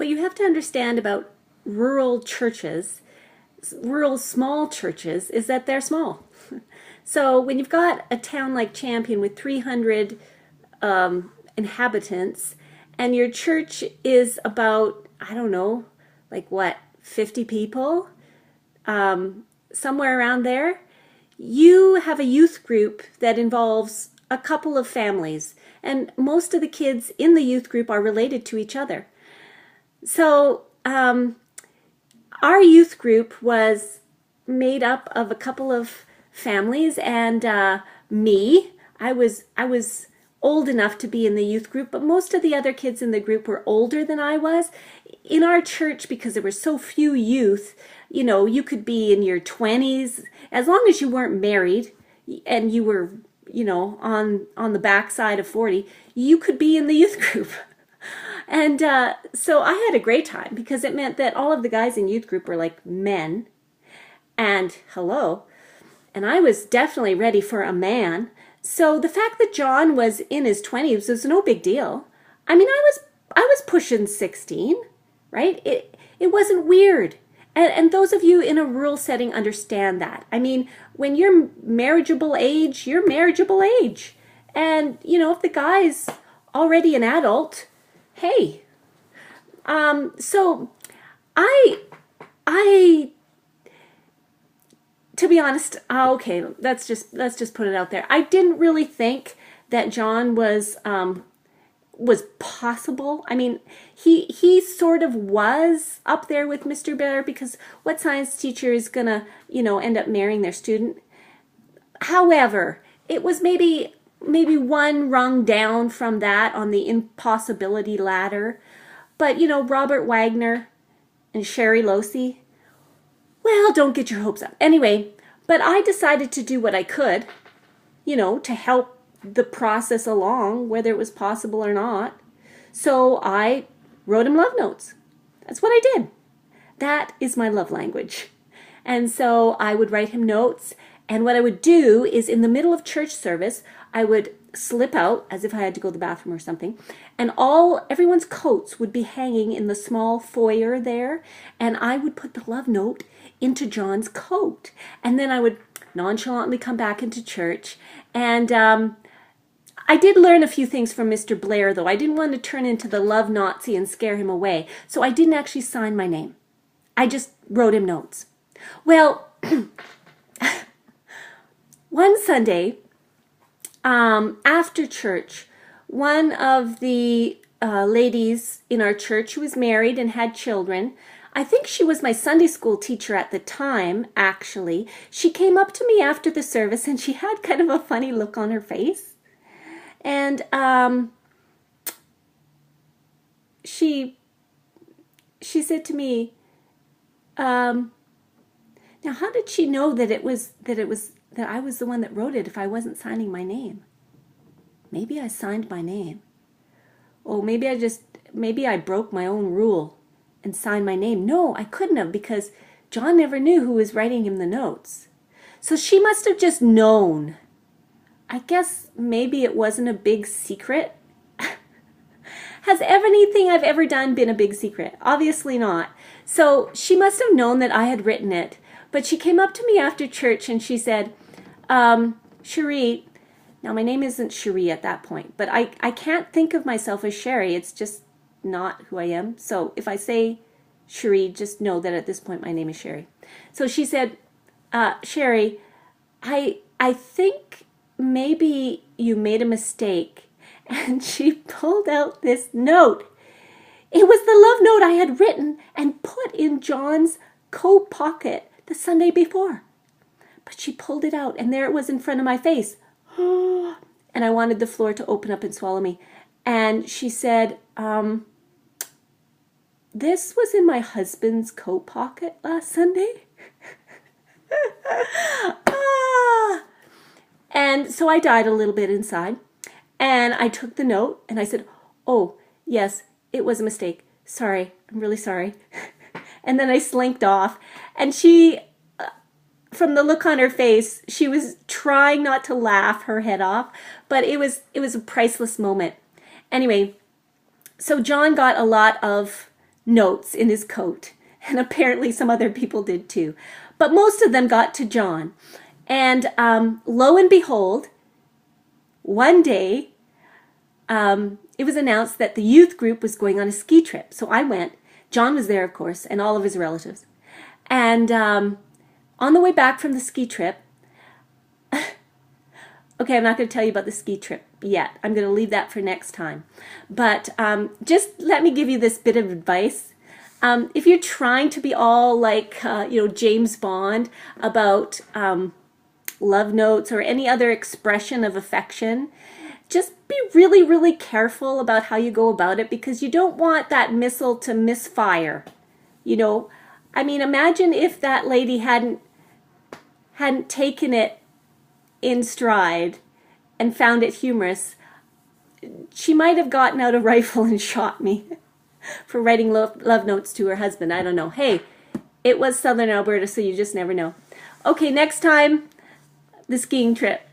What you have to understand about rural churches, rural small churches, is that they're small. So when you've got a town like Champion with 300 inhabitants, and your church is about, I don't know, like what, 50 people? Somewhere around there, you have a youth group that involves a couple of families, and most of the kids in the youth group are related to each other. So our youth group was made up of a couple of families and me. I was old enough to be in the youth group, but most of the other kids in the group were older than I was. In our church, because there were so few youth, you know, you could be in your 20s, as long as you weren't married and you were, you know, on the backside of 40, you could be in the youth group. And so I had a great time because it meant that all of the guys in youth group were like men. And hello. And I was definitely ready for a man. So the fact that John was in his 20s was no big deal. I mean, I was pushing 16, right? It wasn't weird. And those of you in a rural setting understand that. I mean, when you're marriageable age, you're marriageable age. And, you know, if the guy's already an adult, hey. So I to be honest, okay, let's just put it out there. I didn't really think that John was possible. I mean, he sort of was up there with Mr. Bear, because what science teacher is gonna, you know, end up marrying their student? However, it was maybe one rung down from that on the impossibility ladder. But, you know, Robert Wagner and Cherie, well, don't get your hopes up. Anyway, but I decided to do what I could, you know, to help the process along, whether it was possible or not. So I wrote him love notes. That's what I did. That is my love language. And so I would write him notes, and what I would do is in the middle of church service, I would slip out as if I had to go to the bathroom or something, and everyone's coats would be hanging in the small foyer there, and I would put the love note into John's coat, and then I would nonchalantly come back into church. And I did learn a few things from Mr. Blair, though. I didn't want to turn into the love Nazi and scare him away, so I didn't actually sign my name. I just wrote him notes. Well, one Sunday, after church, one of the ladies in our church who was married and had children, I think she was my Sunday school teacher at the time, actually, she came up to me after the service, and she had kind of a funny look on her face. And she said to me, now how did she know that I was the one that wrote it if I wasn't signing my name? Maybe I signed my name. Oh, maybe I broke my own rule and signed my name. No, I couldn't have, because John never knew who was writing him the notes. So she must have just known. I guess maybe it wasn't a big secret. Has anything I've ever done been a big secret? Obviously not. So she must have known that I had written it. But she came up to me after church and she said, Cherie, now my name isn't Cherie at that point, but I can't think of myself as Cherie. It's just not who I am. So if I say Cherie, just know that at this point my name is Cherie. So she said, Cherie, I think maybe you made a mistake. And she pulled out this note. It was the love note I had written and put in John's coat pocket the Sunday before. But she pulled it out, and there it was in front of my face. And I wanted the floor to open up and swallow me. And she said, this was in my husband's coat pocket last Sunday. And so I died a little bit inside. And I took the note and I said, oh, yes, it was a mistake. Sorry, I'm really sorry. And then I slinked off. And she, from the look on her face, she was trying not to laugh her head off, but it was a priceless moment. Anyway, so John got a lot of notes in his coat. And apparently some other people did too. But most of them got to John. And lo and behold, one day it was announced that the youth group was going on a ski trip. So I went. John was there, of course, and all of his relatives. And on the way back from the ski trip, okay, I'm not going to tell you about the ski trip yet. I'm going to leave that for next time. But just let me give you this bit of advice. If you're trying to be all like, James Bond about love notes or any other expression of affection, just be really, really careful about how you go about it, because you don't want that missile to misfire. I mean, imagine if that lady hadn't taken it in stride and found it humorous. She might have gotten out a rifle and shot me for writing love notes to her husband. I don't know. Hey, it was Southern Alberta, so you just never know. Okay, next time, the skiing trip.